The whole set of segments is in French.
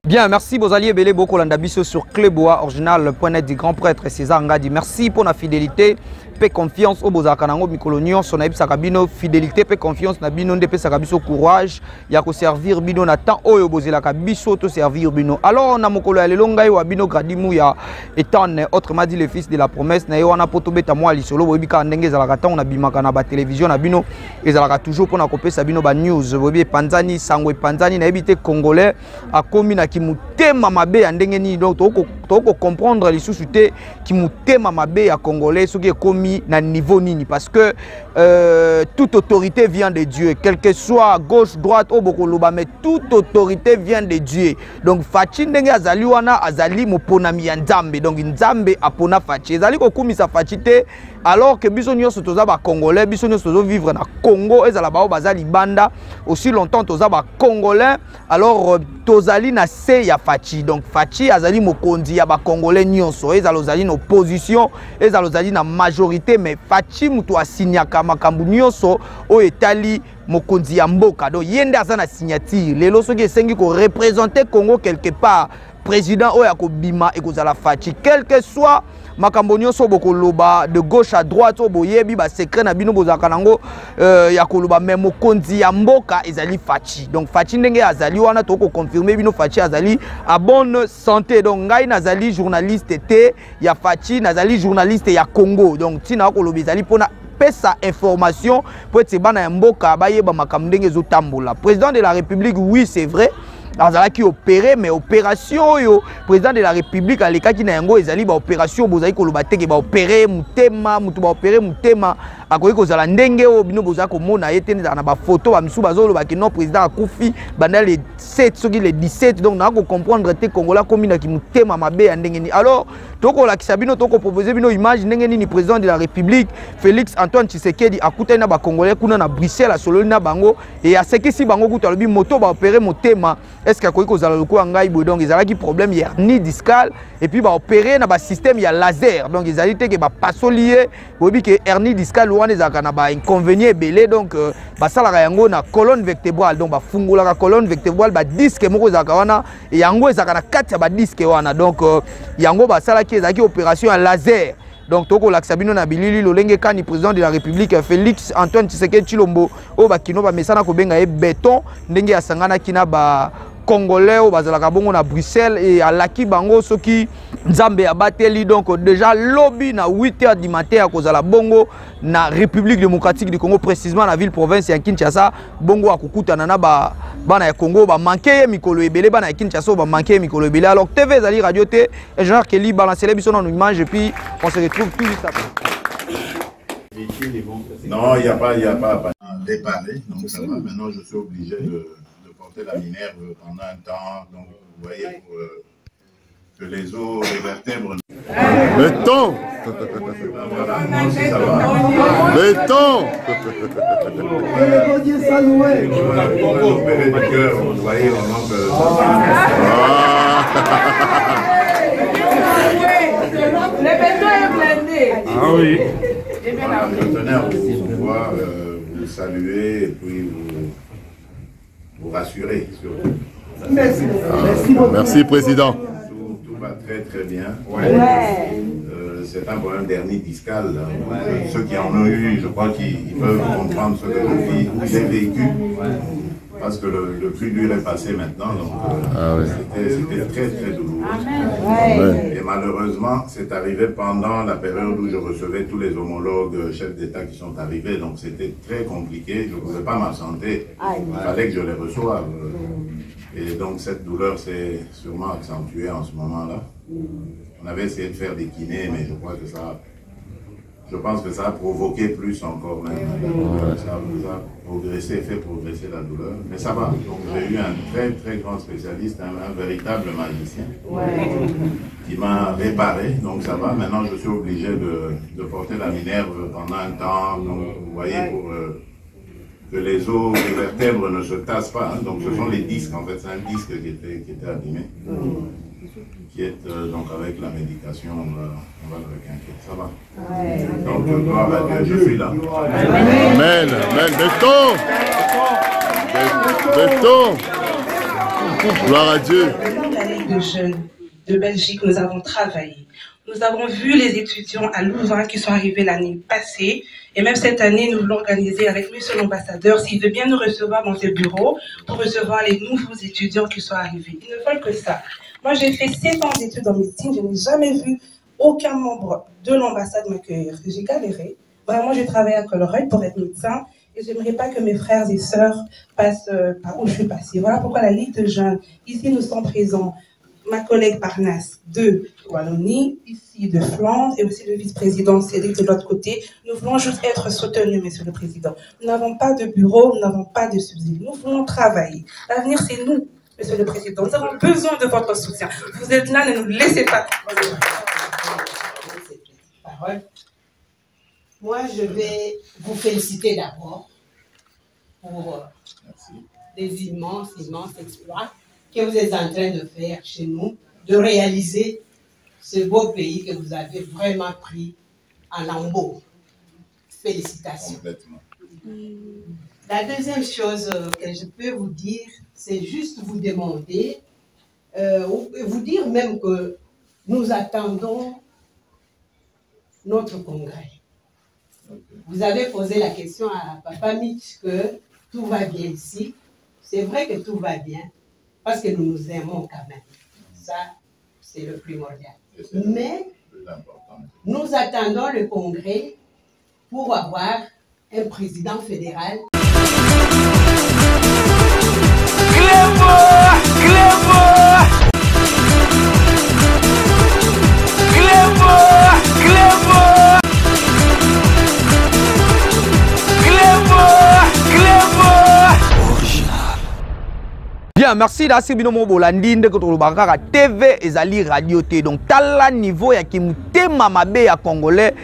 Bien, merci Bozali Ebele Boko Landabiso sur Clébois, original.net du grand prêtre César Ngadi. Merci pour la fidélité, paix, confiance au Bozakanango, Mikolonion, son aïb Sakabino, fidélité, paix, confiance, Nabino, Ndepe Sakabiso, courage, Yako servir Bino, Natan, Oyo Bozela Kabiso, to servir Bino. Alors, on a Mokolo Alelonga, Wabino Gradimou, ya étant autrement dit le fils de la promesse, Nayo, on a Potobeta, moi, Lisolo, Webika, Ndenge, Zalakata, on a Bimakana, ba télévision, Nabino, et Zalaka toujours pour la copie Sabino, ba news, Webi Panzani, Sangwe Panzani, Naibité Congolais, à Komina qui mutema mabe ya ndenge ni donc toko comprendre les sous-sutés qui mutema mabe ya congolais ce qui est commis na niveau nini parce que toute autorité vient de Dieu quel que soit gauche droite au bokoloba mais toute autorité vient de Dieu donc fachi ndenge azali wana azali moponami ya nzambe donc nzambe apona fachi ezali ko kumisa fachi te alors que biso nyonso toza ba congolais biso nyonso tozo vivre na Congo ezala bao bazali banda aussi longtemps toza ba congolais alors tozali na se ya fachi donc fachi azali mokonzi ya ba congolais nyonso ezala ozali na opposition ezala ozali na majorité mais fachi mutu asinyaka makambu nyonso o etali mokonzi ya mboka donc yende aza na signature lelo soki esengi ko représenter Congo quelque part président oya ko bima e kozala fachi quel que soit makambo nyonso bokoloba de gauche à droite o boyebi ba secret na bino bozaka nango ya koloba même mokonzi ya mboka ezali fachi donc fachi ndenge azali wana toko confirmer bino fachi azali à bonne santé donc ngai nazali journaliste te ya fachi nazali journaliste ya Congo donc tina koloba ezali pona pesa information pour être bana ya mboka bayeba makambo ndenge zotambola président de la République oui c'est vrai azala qui opéré mais opération yo président de la République aleka ki na yango ezali ba opération bozali koloba teke ba opérer mutema mutu ba opérer mutema akoki kozala ndenge o bino bozala komona yete na ba photo ba misu bazoloba ki non président akufi banda les 7 soki les 17 donc na ko comprendre te Congolais komina ki mutema mabe ya ndenge ni alors toko la kisabino toko proposer bino image ndenge ni président de la République Félix Antoine Tshisekedi akuta na ba Congolais kuna na Bruxelles a sololi na bango et a sekisi bango kuta lobi moto ba opérer mutema est-ce qu'il y a un ngai donc ils ont un problème il y a ni discal et puis bah opérer na ba système il y a laser donc ils ont dit que bah pas solier bobi que hernie discale ou les akana ba inconvénient belé donc bah ça la yango na colonne vertébrale donc bah fungula la colonne vertébrale bah disque moko zakawana et yango ezakana 4 ba disque wana donc yango bah ça la qui ezaki opération à laser. Donc toko laksabino na bilili lolenge kani président de la République Félix Antoine Tshisekedi Tshilombo o bakino ba mesana ko benga e béton ndenge ya sangana kina ba Congolais au bazalaka bongo na Bruxelles et à Laki bango soki nzambe ya bateli donc déjà lobby na 8h du matin à kozala bongo na République démocratique du Congo précisément la ville province ya Kinshasa bongo akukutana na ba bana ya Congo ba manquer mikolo ebele bana ya Kinshasa ba manquer mikolo ebele alors TV zali radio te et genre Kelly balancer les bisons en image et puis on se retrouve tout juste après. Non, il y a pas déparé donc ça va maintenant je suis obligé de porter la Minerve pendant un temps, donc vous voyez pour que les os, les vertèbres... Béton. Voilà, non, si ça va. Béton. On a opéré du cœur, vous voyez, on manque... Le béton est blindé. Ah oui. Je tenais à vous pouvoir vous saluer et puis vous rassurer surtout. Merci. Merci président. Tout va très très bien. C'est un problème d'hernie discale. Ceux qui en ont eu, je crois qu'ils peuvent comprendre ce que j'ai vécu. Parce que le plus dur est passé maintenant. Donc c'était très très douloureux. Et malheureusement, c'est arrivé pendant la période où je recevais tous les homologues chefs d'État qui sont arrivés. Donc c'était très compliqué. Je ne pouvais pas m'absenter. Il fallait que je les reçoive. Et donc cette douleur s'est sûrement accentuée en ce moment-là. On avait essayé de faire des kinés, mais je crois que je pense que ça a provoqué plus encore même. Ça a progressé, fait progresser la douleur. Mais ça va. Donc j'ai eu un très très grand spécialiste, un véritable magicien qui m'a réparé. Donc ça va. Maintenant je suis obligé de porter la Minerve pendant un temps. Donc vous voyez pour que les os, les vertèbres ne se tassent pas. Hein. Donc ce sont les disques en fait. C'est un disque qui était abîmé. Qui est donc avec la médication, on va le requinquer. Ça va. Donc, gloire à Dieu, je suis là. Amen. Amen. Béton. Béton. Gloire à Dieu. de jeunes de Belgique, nous avons travaillé. Nous avons vu les étudiants à Louvain qui sont arrivés l'année passée. Et même cette année, nous voulons organiser avec monsieur l'ambassadeur, s'il veut bien nous recevoir dans ses bureaux, pour recevoir les nouveaux étudiants qui sont arrivés. Ils ne veulent que ça. Moi, j'ai fait 7 ans d'études en médecine. Je n'ai jamais vu aucun membre de l'ambassade m'accueillir. J'ai galéré. Vraiment, j'ai travaillé à Colruyt pour être médecin. Et je n'aimerais pas que mes frères et sœurs passent par où je suis passée. Voilà pourquoi la Ligue de jeunes, ici, nous sommes présents. Ma collègue Parnasse de Wallonie, ici de Flandre, et aussi le vice-président Cédric de l'autre côté. Nous voulons juste être soutenus, monsieur le président. Nous n'avons pas de bureau, nous n'avons pas de subside. Nous voulons travailler. L'avenir, c'est nous, monsieur le président. Nous avons besoin de votre soutien. Vous êtes là, ne nous laissez pas. Moi, je vais vous féliciter d'abord pour les immenses exploits que vous êtes en train de faire chez nous, de réaliser ce beau pays que vous avez vraiment pris en lambeaux. Félicitations. Complètement. La deuxième chose que je peux vous dire, c'est juste vous demander, vous dire même que nous attendons notre congrès. Vous avez posé la question à Papa Mitch que tout va bien ici. C'est vrai que tout va bien, parce que nous nous aimons quand même. Ça, c'est le primordial. Mais nous attendons le congrès pour avoir un président fédéral. Bien, merci d'assi binomo bolandi ndeko tolobaka TV ezali radio te. Donc tala niveau ya kimutema mabe ya congolais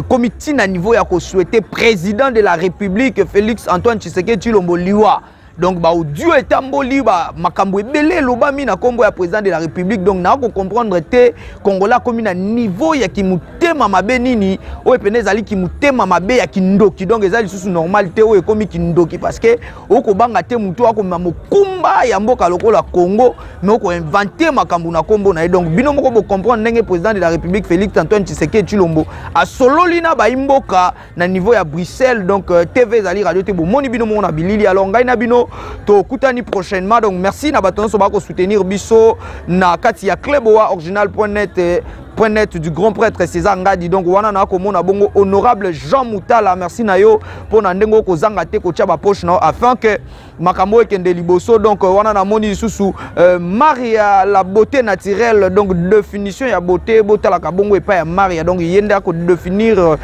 comité na niveau ya ko souhaiter président de la République Félix Antoine Tshisekedi Tshilombo liwa. Donc ba audio etamboli ba makambo ebele lobami na kombo ya président de la République. Donc na ko comprendre te congolais comme na niveau ya kimutema mabe nini o epene ezali kimutema mabe ya kindoki. Donc ezali susu normalité o ekomi kindoki parce que o ko banga te mutu akoma mokumba ya mboka lokola Congo mais o ko inventer makambo na kombo na. Donc bino moko bo comprendre ndenge président de la République Félix Antoine Tshisekedi Tshilombo a sololi na ba imboka na niveau ya Bruxelles. Donc TV ezali radio te bo moni bino mona bilili alors ngai na bino to kutani prochainement. Donc merci na baton so ba ko soutenir biso na kati ya Kleboa original.net du grand prêtre César Ngadi. Donc wana na ko mona bongo honorable Jean Moutala, merci na yo pour na ndengo ko zanga te ko tia ba poche na afin que makambo ekende liboso. Donc wana na moni susu Maria la beauté naturelle. Donc définition ya beauté botala ka bongo epa ya Maria. Donc yenda ko définir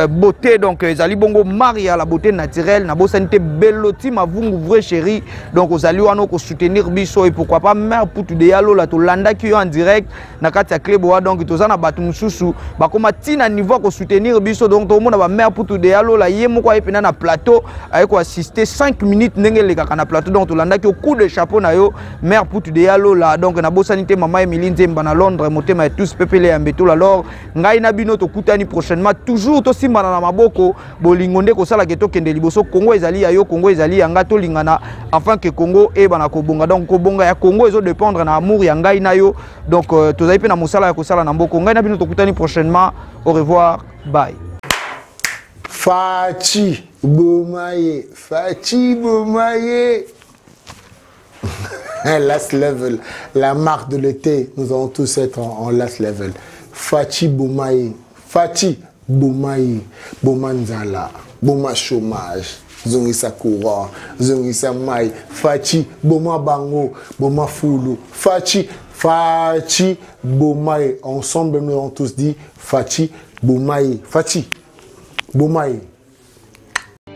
beauté. Donc ezali bongo Maria la beauté naturelle na bosanité beloti mavungu vrai chéri. Donc ozali wana ko soutenir biso et pourquoi pas mère Poutou de Yalo la to landa ki yo en direct na kati ya Kleboa. Donc tozana batu mususu bakoma tina niveau ko soutenir biso. Donc to mona ba mère Poutou de Yalo la yemo ko epena na plateau ay ko assister 5 minutes ndenge le kaka na plateau. Donc to landa ki coup de chapeau na yo mère Poutou de Yalo la. Donc na bosanité mama Emilie Nzemba na Londres motema et tous pepele ya mbeto alors ngai na bino to kutani prochainement toujours to simbana na maboko bolingonde ko sala keto kende liboso. Congo ezali ya yo, Congo ezali ya ngato lingana afin que Congo e bana ko bonga. Donc ko bonga ya Congo ezo dépendre na amour ya ngai na yo. Donc tozali pe na musala ya ko sala na mboko ngai na bino to kutani prochainement. Au revoir, bye. Fachi Bomaye, Fachi Bomaye. Last level, la marque de l'été, nous allons tous être en last level. Fachi Bomaye, Fachi Bomaye, Bomanzala, Boma chômage, Zongisa Koura, Zongisa Mai, Fachi Boma Bango, Boma Foulou, Fachi Bomaye. Ensemble, nous avons tous dit Fachi Bomaye, Fachi Bomaye.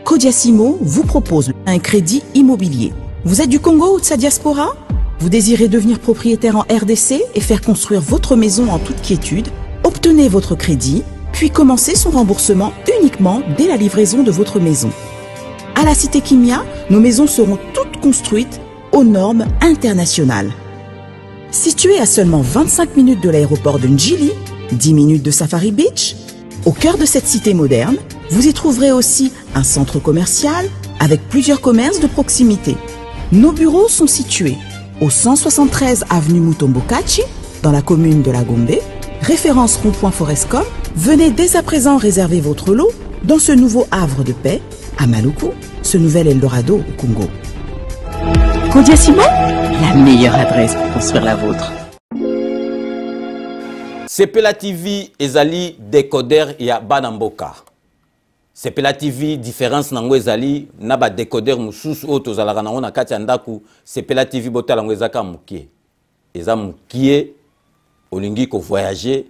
Codiasimo vous propose un crédit immobilier. Vous êtes du Congo ou de sa diaspora? Vous désirez devenir propriétaire en RDC et faire construire votre maison en toute quiétude? Obtenez votre crédit, puis commencez son remboursement uniquement dès la livraison de votre maison. À la Cité Kimia, nos maisons seront toutes construites aux normes internationales. Située à seulement 25 minutes de l'aéroport de Njili, 10 minutes de Safari Beach, au cœur de cette cité moderne, vous y trouverez aussi un centre commercial avec plusieurs commerces de proximité. Nos bureaux sont situés au 173 avenue Mutombokachi, dans la commune de la Gombe. Référence rond-point Forescom, venez dès à présent réserver votre lot dans ce nouveau havre de paix à Maluku, ce nouvel Eldorado au Congo. Kodiasimo, la meilleure adresse pour construire la vôtre. Sepela TV ezali décodeur ya Banamboka. Sepela TV différence nango ezali na ba décodeur mususu o tozalaka nango na kati ya ndaku. Sepela TV botala ngo ezaka mukie. Eza mukie olingi ko voyager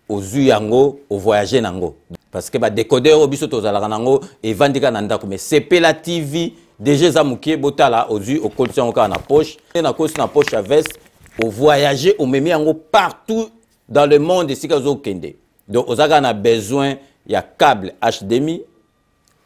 ozu yango o voyager nango. Parce que ba décodeur o biso tozalaka nango evandika na ndaku mais Sepela TV déjà eza mukie botala ozu o kolisa ngo na poche na kosi na poche à veste o voyager o memi yango partout dans le monde ici kazo kende. Donc on a besoin il y a câble HDMI,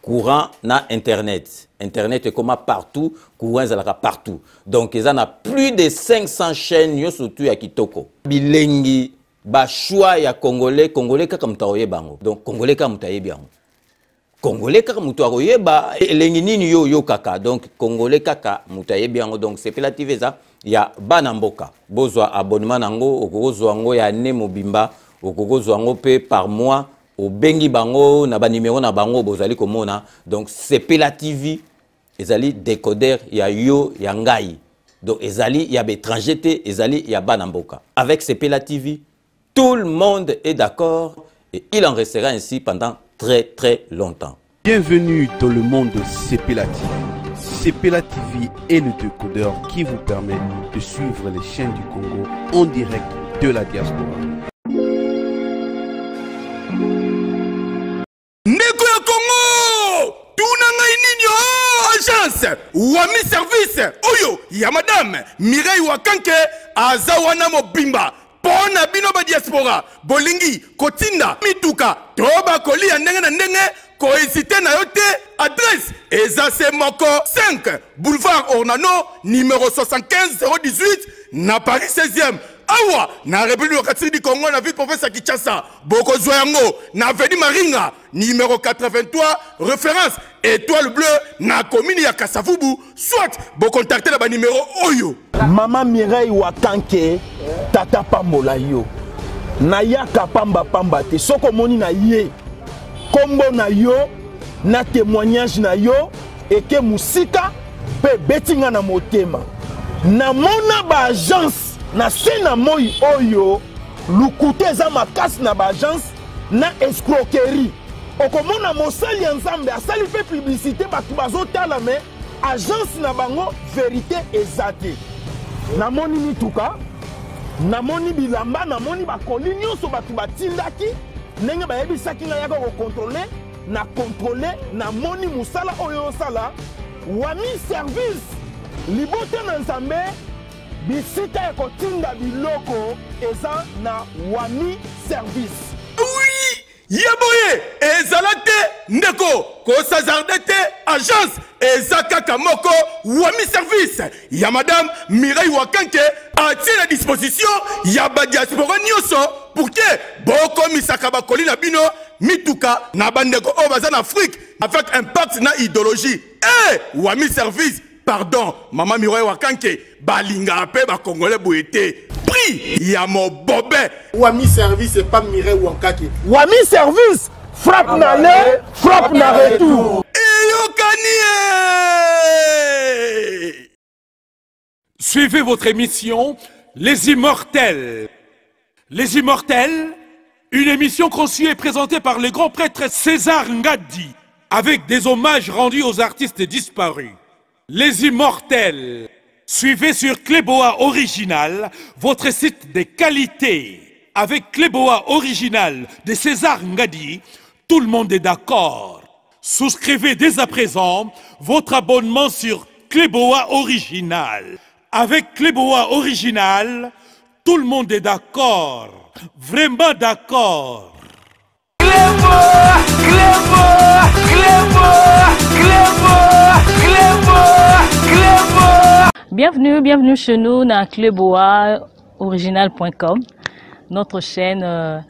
courant na internet. Internet est comme partout, courant est partout. Donc ils en a plus de 500 chaînes yo surtout ya kitoko. Bilengi ba choix ya congolais kaka mutaoye bango. Donc congolais kaka mutaye bango. Congolais kaka mutaoye ba elengi nini yo kaka. Donc congolais kaka mutaye bango. Donc c'est relative ça. Ya Banamboka bozwa abonnement nango okozwa ngo ya ne mobimba okozwa ngo pe par mois au bengi bango na ba numéro na bango bozali komona. Donc Sepela TV ezali décodeur ya yo ya ngai. Donc ezali ya étranger te ezali ya Banamboka. Avec Sepela TV tout le monde est d'accord et il en restera ainsi pendant très longtemps. Bienvenue dans le monde de Sepela TV. Sepela TV est le décodeur qui vous permet de suivre les chaînes du Congo en direct de la diaspora. Ndeko ya Congo, tunanga ininyo agence Wami service oyo ya madame Mireille Wakanke azawana mobimba pona bino ba diaspora bolingi kotinda mituka toba kolia ndenge na ndenge cohésité na yote adresse Ezase Moko 5 boulevard Ornano numéro 75 018 na Paris 16e awa na République du Congo na ville province ya Kinshasa boko zoyango na avenue Maringa numéro 83 référence étoile bleue na commune ya Kasavubu soit bo contacter na ba numéro oyo Maman Mireille Wakanke tata pambola yo na yaka pamba te soko moni na ye kombo na yo na témoignage na yo eke musika pe betinga na motema na mona ba agence na sena moi oyo lukute za makasi na ba agence na escroquerie okomona mosali ya nzambe asali pe publicité batu bazotala me agence na bango vérité ezate na moni mituka na moni bilamba na moni bakoli nyonso batu batindaki ndenge bayebisaki nga yaka kokontrole na kontrole na moni musala oyo sala Wami service libote na nzambe bisika ya kotinda biloko eza na Wami service. Oui, yaboye ezalate ndeko kosazardete agence ezakaka moko Wami service ya madame Mireille Wakanke atie la disposition ya ba diaspora nyonso pour que boko misaka bakoli na bino mituka na bandeko o baza na Afrique avec impact na idéologie Wami service pardon maman Mireille Wakanke balinga pe ba congolais boyete prix ya mobobé Wami service et pas Mireille Wakanke. Wami service frappe na le frappe na retour. Suivez votre émission Les Immortels. Les Immortels, une émission conçue et présentée par le grand prêtre César Ngadi, avec des hommages rendus aux artistes disparus. Les Immortels, suivez sur Cléboa Original, votre site de qualité. Avec Cléboa Original de César Ngadi, tout le monde est d'accord. Souscrivez dès à présent votre abonnement sur Cléboa Original. Avec Cléboa Original, tout le monde est d'accord. Vraiment d'accord. Cléboa, Cléboa, Cléboa, Cléboa, Cléboa, Cléboa. Bienvenue chez nous dans cléboaoriginal.com, notre chaîne,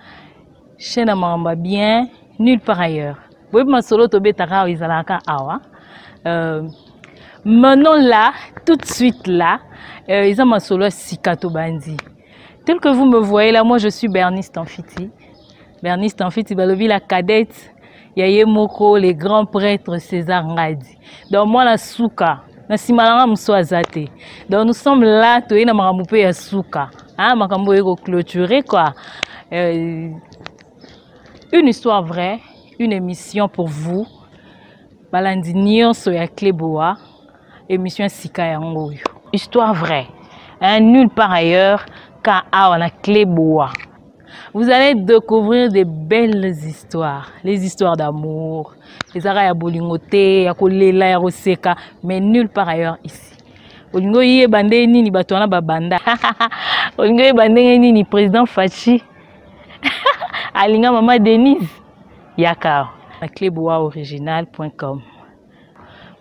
chaîne à Mamba bien, nulle part ailleurs. Vous pouvez me solo tobe taka izalaka awa. Maintenant là, tout de suite là, ils ont ma solo Sikato Bandi. Tel que vous me voyez là, moi je suis Bernice Tanfiti. Bernice Tanfiti, Balobi la cadette, Yaye Moko, les grands prêtres César Ngadi. Donc moi la Souka, na simalanga mswazate. Donc nous sommes là, toi na maramoupe ya Souka. Hein, makambo eko clôturer quoi. Une histoire vraie, une émission pour vous. Balandinio soya Kleboa, émission Sika Yangoyo. Histoire vraie, hein, nulle part ailleurs qu'à la Kleboa. Vous allez découvrir des belles histoires, les histoires d'amour, les araya bolingoté, ya kolela ya roseka, mais nulle part ailleurs ici. Olingo yé bandé nini batona babanda. Olingo yé bandé nini président Fachi. Alinga maman Denise. Yaka. Kleboaoriginal.com.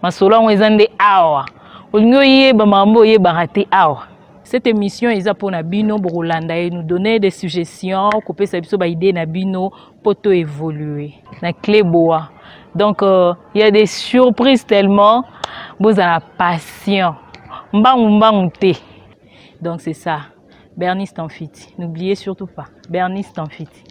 Masolo ngwezande awa. Olingo yé ba mambo yé barate awa. Cette émission est pour Nabino Borolanda et nous donner des suggestions, couper sa biso ba idée Nabino pour tout évoluer. Na Kleboa. Donc il y a des surprises tellement vous avez la passion. Mbangouté. Donc c'est ça. Bernice Tanfiti. N'oubliez surtout pas. Bernice Tanfiti.